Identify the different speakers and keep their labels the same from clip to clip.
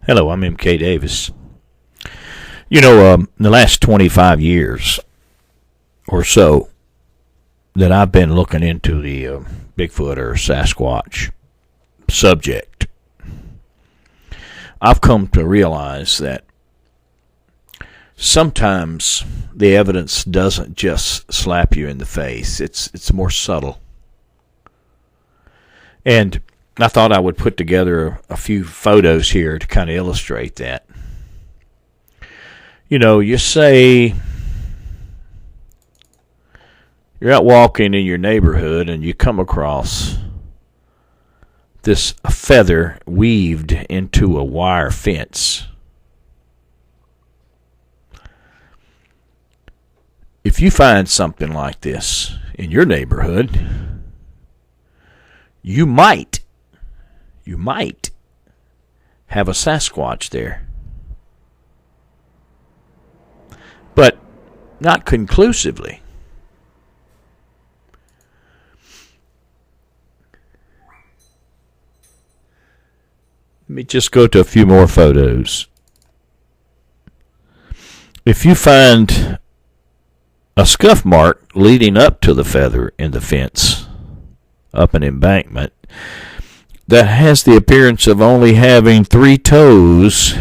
Speaker 1: Hello, I'm M.K.Davis. In the last 25 years or so that I've been looking into the Bigfoot or Sasquatch subject, I've come to realize that sometimes the evidence doesn't just slap you in the face. It's more subtle. And I thought I would put together a few photos here to kind of illustrate that. You say you're out walking in your neighborhood and you come across this feather weaved into a wire fence. If you find something like this in your neighborhood, you might have a Sasquatch there. But not conclusively. Let me just go to a few more photos. If you find a scuff mark leading up to the feather in the fence, up an embankment, that has the appearance of only having 3 toes,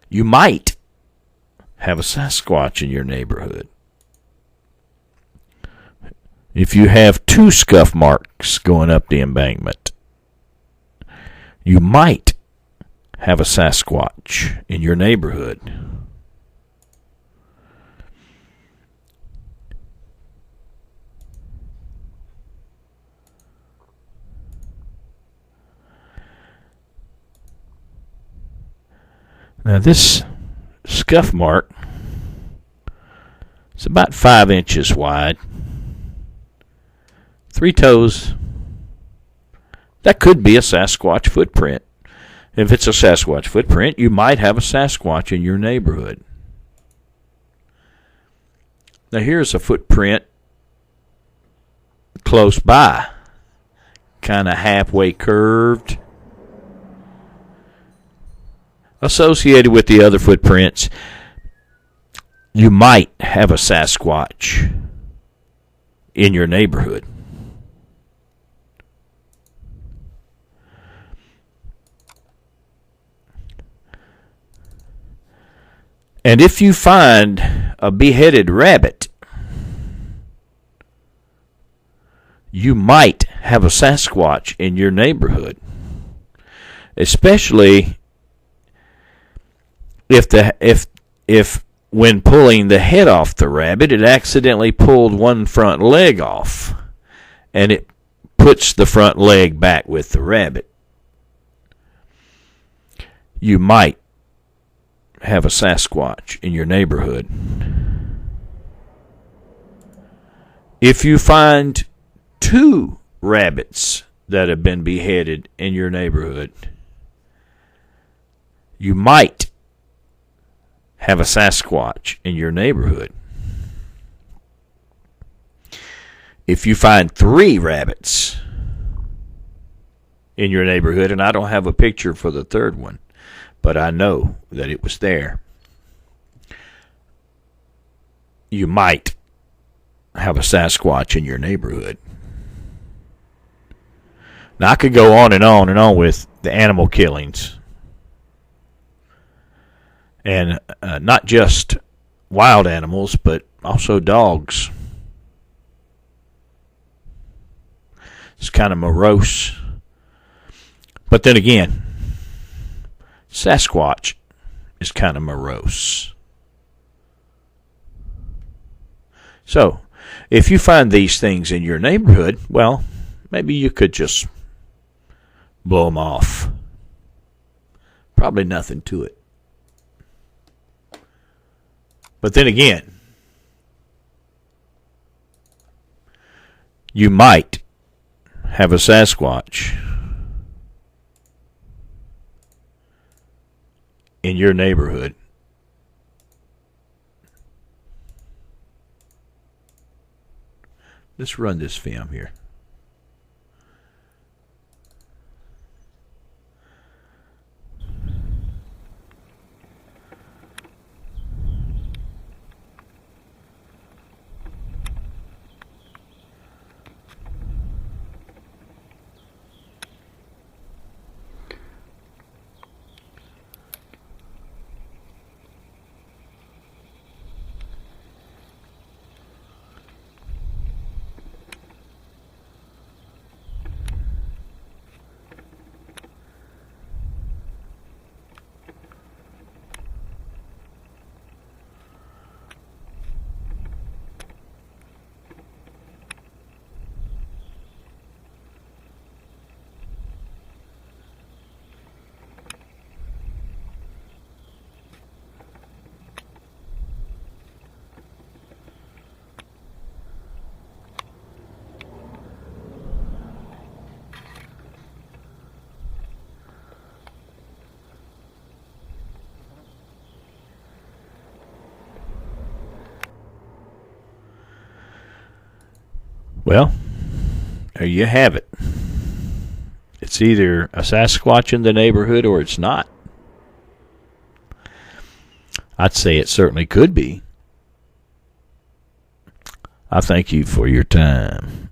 Speaker 1: you might have a Sasquatch in your neighborhood. If you have 2 scuff marks going up the embankment, you might have a Sasquatch in your neighborhood. Now this scuff mark is about 5 inches wide. 3 toes. That could be a Sasquatch footprint. If it's a Sasquatch footprint, you might have a Sasquatch in your neighborhood. Now here's a footprint close by, kind of halfway curved. Associated with the other footprints, you might have a Sasquatch in your neighborhood. And if you find a beheaded rabbit, you might have a Sasquatch in your neighborhood. Especially if when pulling the head off the rabbit, it accidentally pulled one front leg off, and it puts the front leg back with the rabbit, you might have a Sasquatch in your neighborhood. If you find 2 rabbits that have been beheaded in your neighborhood, you might have a Sasquatch in your neighborhood. If you find 3 rabbits in your neighborhood, and I don't have a picture for the 3rd one, but I know that it was there, you might have a Sasquatch in your neighborhood. Now I could go on and on and on with the animal killings. And not just wild animals, but also dogs. It's kind of morose. But then again, Sasquatch is kind of morose. So, if you find these things in your neighborhood, well, maybe you could just blow them off. Probably nothing to it. But then again, you might have a Sasquatch in your neighborhood. Let's run this film here. Well, there you have it. It's either a Sasquatch in the neighborhood or it's not. I'd say it certainly could be. I thank you for your time.